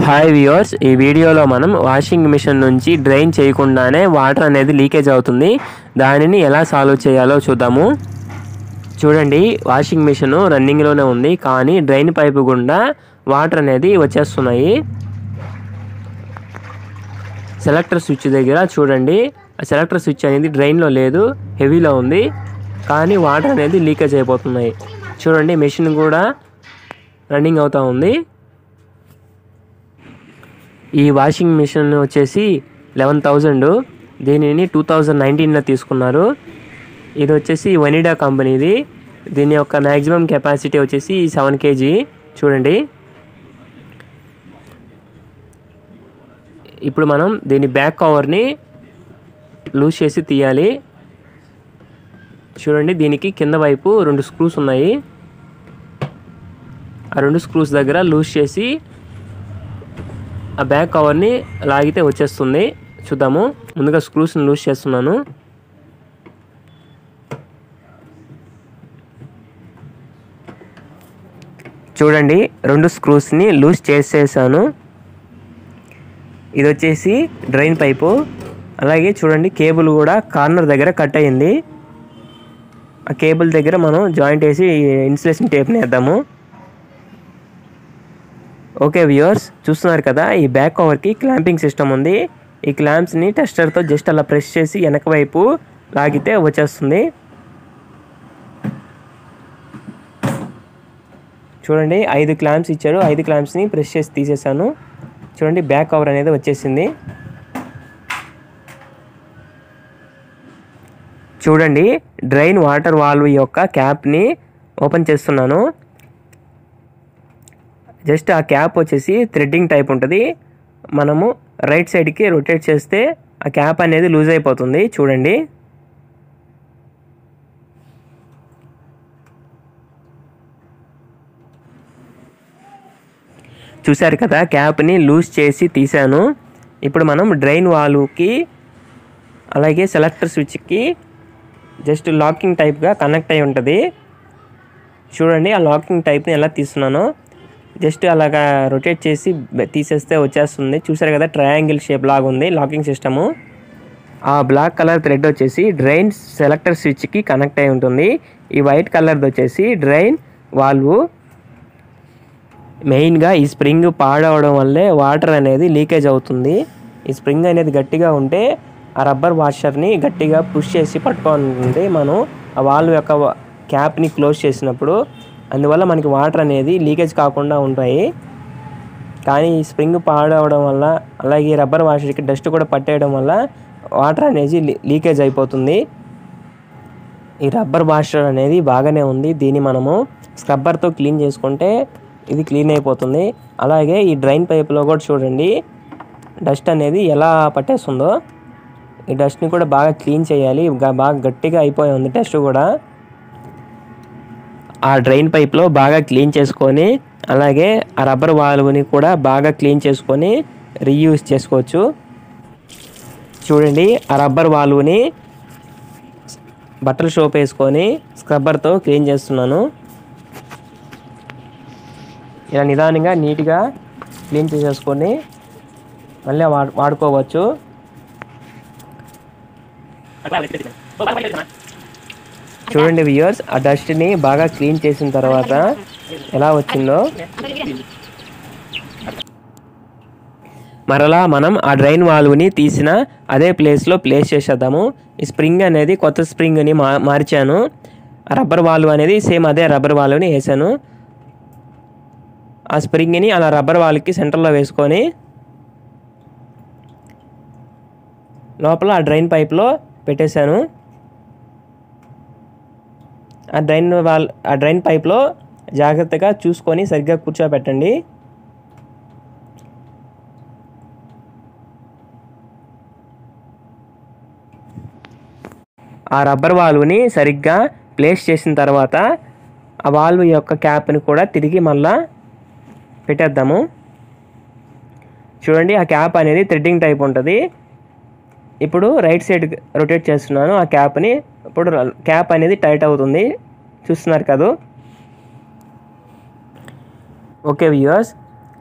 Hi viewers, ఈ వీడియోలో మనం వాషింగ్ మిషన్ నుంచి డ్రైన్ చేయకుండానే వాటర్ అనేది లీకేజ్ అవుతుంది. దానిని ఎలా సాల్వ్ చేయాలో చూద్దాము. చూడండి, వాషింగ్ మిషన్ రన్నింగ్లోనే ఉంది, కానీ డ్రైన్ పైపు గుండా వాటర్ అనేది వచ్చేస్తున్నాయి. సెలెక్టర్ స్విచ్ దగ్గర చూడండి, ఆ సెలెక్టర్ స్విచ్ అనేది డ్రైన్లో లేదు, హెవీలో ఉంది, కానీ వాటర్ అనేది లీకేజ్ అయిపోతున్నాయి. చూడండి, మెషిన్ కూడా రన్నింగ్ అవుతూ ఉంది. ఈ వాషింగ్ మిషన్ వచ్చేసి 11,000. దీనిని 2019లో తీసుకున్నారు. ఇది వచ్చేసి వనిడా కంపెనీది. దీని యొక్క మ్యాక్సిమం కెపాసిటీ వచ్చేసి 7 kg. చూడండి, ఇప్పుడు మనం దీని బ్యాక్ కవర్ని లూజ్ చేసి తీయాలి. చూడండి, దీనికి కింద వైపు 2 స్క్రూస్ ఉన్నాయి. ఆ 2 స్క్రూస్ దగ్గర లూజ్ చేసి ఆ బ్యాక్ కవర్ని లాగితే వచ్చేస్తుంది. చూద్దాము. ముందుగా స్క్రూస్ని లూజ్ చేస్తున్నాను. చూడండి, 2 స్క్రూస్ని లూజ్ చేసేసాను. ఇది వచ్చేసి డ్రైన్ పైపు. అలాగే చూడండి, కేబుల్ కూడా కార్నర్ దగ్గర కట్ అయ్యింది. ఆ కేబుల్ దగ్గర మనం జాయింట్ వేసి ఇన్సులేషన్ టేప్ని వేద్దాము. ఓకే వ్యూవర్స్, చూస్తున్నారు కదా, ఈ బ్యాక్ కవర్కి క్లాంపింగ్ సిస్టమ్ ఉంది. ఈ క్లాంప్స్ని టెస్టర్తో జస్ట్ అలా ప్రెస్ చేసి వెనక వైపు లాగితే వచ్చేస్తుంది. చూడండి, 5 క్లాంప్స్ ఇచ్చారు. 5 క్లాంప్స్ని ప్రెస్ చేసి తీసేసాను. చూడండి, బ్యాక్ కవర్ అనేది వచ్చేసింది. చూడండి, డ్రైన్ వాటర్ వాల్వ్ యొక్క క్యాప్ని ఓపెన్ చేస్తున్నాను. జస్ట్ ఆ క్యాప్ వచ్చేసి థ్రెడ్డింగ్ టైప్ ఉంటుంది. మనము రైట్ సైడ్కి రొటేట్ చేస్తే ఆ క్యాప్ అనేది లూజ్ అయిపోతుంది. చూడండి, చూశారు కదా, క్యాప్ని లూజ్ చేసి తీసాను. ఇప్పుడు మనం డ్రైన్ వాల్వ్కి అలాగే సెలెక్టర్ స్విచ్కి జస్ట్ లాకింగ్ టైప్గా కనెక్ట్ అయి ఉంటుంది. చూడండి, ఆ లాకింగ్ టైప్ని ఎలా తీస్తున్నానో జస్ట్ అలాగా రొటేట్ చేసి తీసేస్తే వచ్చేస్తుంది. చూసారు కదా, ట్రయాంగిల్ షేప్ లాగా ఉంది లాకింగ్ సిస్టము. ఆ బ్లాక్ కలర్ థ్రెడ్ వచ్చేసి డ్రైన్ సెలెక్టర్ స్విచ్కి కనెక్ట్ అయి ఉంటుంది. ఈ వైట్ కలర్ది వచ్చేసి డ్రైన్ వాల్వ్. మెయిన్గా ఈ స్ప్రింగ్ పాడవడం వల్లే వాటర్ అనేది లీకేజ్ అవుతుంది. ఈ స్ప్రింగ్ అనేది గట్టిగా ఉంటే ఆ రబ్బర్ వాషర్ని గట్టిగా పుష్ చేసి పట్టుకోవాలి మనం ఆ వాల్వ్ యొక్క క్యాప్ని క్లోజ్ చేసినప్పుడు. అందువల్ల మనకి వాటర్ అనేది లీకేజ్ కాకుండా ఉంటాయి. కానీ ఈ స్ప్రింగ్ పాడవడం వల్ల అలాగే రబ్బర్ వాషర్కి డస్ట్ కూడా పట్టేయడం వల్ల వాటర్ అనేది లీకేజ్ అయిపోతుంది. ఈ రబ్బర్ వాషర్ అనేది బాగానే ఉంది. దీన్ని మనము స్క్రబ్బర్తో క్లీన్ చేసుకుంటే ఇది క్లీన్ అయిపోతుంది. అలాగే ఈ డ్రైన్ పైప్లో కూడా చూడండి, డస్ట్ అనేది ఎలా పట్టేస్తుందో. ఈ డస్ట్ని కూడా బాగా క్లీన్ చేయాలి. బాగా గట్టిగా అయిపోయి ఉంది డస్ట్ కూడా. ఆ డ్రైన్ పైప్లో బాగా క్లీన్ చేసుకొని అలాగే ఆ రబ్బర్ వాల్వ్ని కూడా బాగా క్లీన్ చేసుకొని రీయూజ్ చేసుకోవచ్చు. చూడండి, ఆ రబ్బర్ వాల్వ్ని బట్టల సోప్ వేసుకొని స్క్రబ్బర్తో క్లీన్ చేస్తున్నాను. ఇలా నిదానంగా నీట్గా క్లీన్ చేసేసుకొని మళ్ళీ వాడుకోవచ్చు. చూడండి వ్యూవర్స్, ఆ డస్ట్ని బాగా క్లీన్ చేసిన తర్వాత ఎలా వచ్చిందో. మరలా మనం ఆ డ్రైన్ వాల్వ్ని తీసిన అదే ప్లేస్లో ప్లేస్ చేసేద్దాము. ఈ స్ప్రింగ్ అనేది కొత్త స్ప్రింగ్ని మార్చాను. ఆ రబ్బర్ వాల్వ్ అనేది సేమ్ అదే రబ్బర్ వాల్వ్ని వేసాను. ఆ స్ప్రింగ్ని అలా రబ్బర్ వాల్వ్కి సెంటర్లో వేసుకొని లోపల ఆ డ్రైన్ పైప్లో పెట్టేశాను. ఆ డ్రైన్ పైప్లో జాగ్రత్తగా చూసుకొని సరిగ్గా కూర్చోబెట్టండి. ఆ రబ్బర్ వాల్వ్ని సరిగ్గా ప్లేస్ చేసిన తర్వాత ఆ వాల్వ్ యొక్క క్యాప్ని కూడా తిరిగి మళ్ళా పెట్టేద్దాము. చూడండి, ఆ క్యాప్ అనేది థ్రెడ్డింగ్ టైప్ ఉంటుంది. ఇప్పుడు రైట్ సైడ్ రొటేట్ చేస్తున్నాను ఆ క్యాప్ని. ఇప్పుడు క్యాప్ అనేది టైట్ అవుతుంది. చూస్తున్నారు కదా. ఓకే వ్యూవర్స్,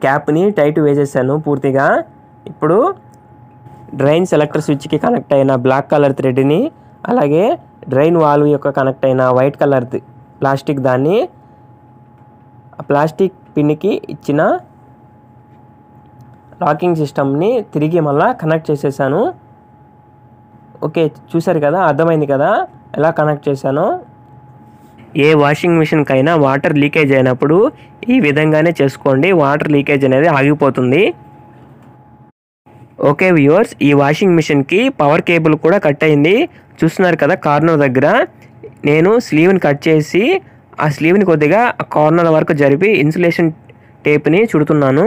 క్యాప్ని టైట్ వేసేసాను పూర్తిగా. ఇప్పుడు డ్రైన్ సెలెక్టర్ స్విచ్కి కనెక్ట్ అయిన బ్లాక్ కలర్ థ్రెడ్ని, అలాగే డ్రైన్ వాల్వ్ యొక్క కనెక్ట్ అయిన వైట్ కలర్ ప్లాస్టిక్ దాన్ని ఆ ప్లాస్టిక్ పిన్కి ఇచ్చిన లాకింగ్ సిస్టమ్ని తిరిగి మళ్ళీ కనెక్ట్ చేసేసాను. ఓకే, చూసారు కదా, అర్థమైంది కదా ఎలా కనెక్ట్ చేశానో. ఏ వాషింగ్ మిషన్కైనా వాటర్ లీకేజ్ అయినప్పుడు ఈ విధంగానే చేసుకోండి, వాటర్ లీకేజ్ అనేది ఆగిపోతుంది. ఓకే వ్యూవర్స్, ఈ వాషింగ్ మిషన్కి పవర్ కేబుల్ కూడా కట్ అయింది. చూస్తున్నారు కదా, కార్నర్ దగ్గర నేను స్లీవ్ని కట్ చేసి ఆ స్లీవ్ని కొద్దిగా కార్నర్ వరకు జరిపి ఇన్సులేషన్ టేప్ని చుడుతున్నాను.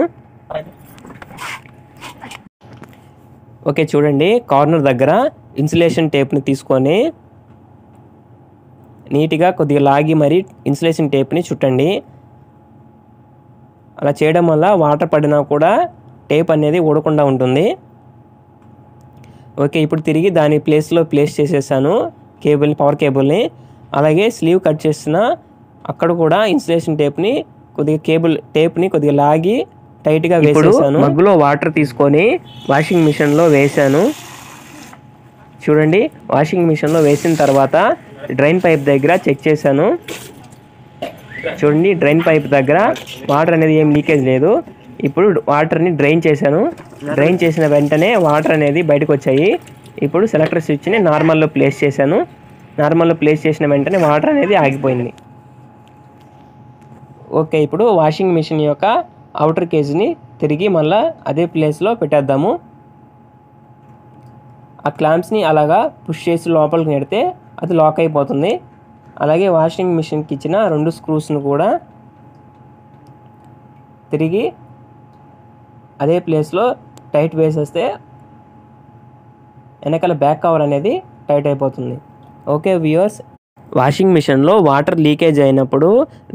ఓకే చూడండి, కార్నర్ దగ్గర ఇన్సులేషన్ టేప్ని తీసుకొని నీట్గా కొద్దిగా లాగి మరి ఇన్సులేషన్ టేప్ని చుట్టండి. అలా చేయడం వల్ల వాటర్ పడినా కూడా టేప్ అనేది ఊడకుండా ఉంటుంది. ఓకే, ఇప్పుడు తిరిగి దాని ప్లేస్లో ప్లేస్ చేసేసాను కేబుల్ని, పవర్ కేబుల్ని. అలాగే స్లీవ్ కట్ చేసిన అక్కడ కూడా ఇన్సులేషన్ టేప్ని కొద్దిగా లాగి టైట్గా వేసేసాను. మగ్గులో వాటర్ తీసుకొని వాషింగ్ మిషన్లో వేసాను. చూడండి, వాషింగ్ మిషన్లో వేసిన తర్వాత డ్రైన్ పైప్ దగ్గర చెక్ చేశాను. చూడండి, డ్రైన్ పైప్ దగ్గర వాటర్ అనేది ఏం లీకేజ్ లేదు. ఇప్పుడు వాటర్ని డ్రైన్ చేశాను. డ్రైన్ చేసిన వెంటనే వాటర్ అనేది బయటకు వచ్చాయి. ఇప్పుడు సెలెక్టర్ స్విచ్ని నార్మల్లో ప్లేస్ చేశాను. నార్మల్లో ప్లేస్ చేసిన వెంటనే వాటర్ అనేది ఆగిపోయింది. ఓకే, ఇప్పుడు వాషింగ్ మిషన్ యొక్క అవుటర్ కేజ్ని తిరిగి మళ్ళీ అదే ప్లేస్లో పెట్టేద్దాము. ఆ క్లాంప్స్ని అలాగా పుష్ చేసి లోపలికి నెడితే అది లాక్ అయిపోతుంది. అలాగే వాషింగ్ మిషన్కి ఇచ్చిన 2 స్క్రూస్ను కూడా తిరిగి అదే ప్లేస్లో టైట్ వేసేస్తే వెనకాల బ్యాక్ కవర్ అనేది టైట్ అయిపోతుంది. ఓకే వ్యూయర్స్, వాషింగ్ మిషన్లో వాటర్ లీకేజ్ అయినప్పుడు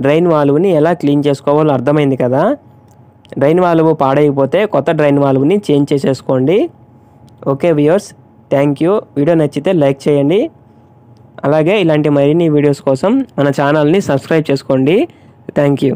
డ్రైన్ వాల్వ్ని ఎలా క్లీన్ చేసుకోవాలో అర్థమైంది కదా. డ్రైన్ వాల్వ్ పాడైపోతే కొత్త డ్రైన్ వాల్వ్ని చేంజ్ చేసేసుకోండి. Okay viewers, thank you. Video నచ్చితే లైక్ చేయండి. అలాగే ఇలాంటి మరిన్ని వీడియోస్ కోసం మన ఛానల్ని సబ్స్క్రైబ్ చేసుకోండి. Thank you.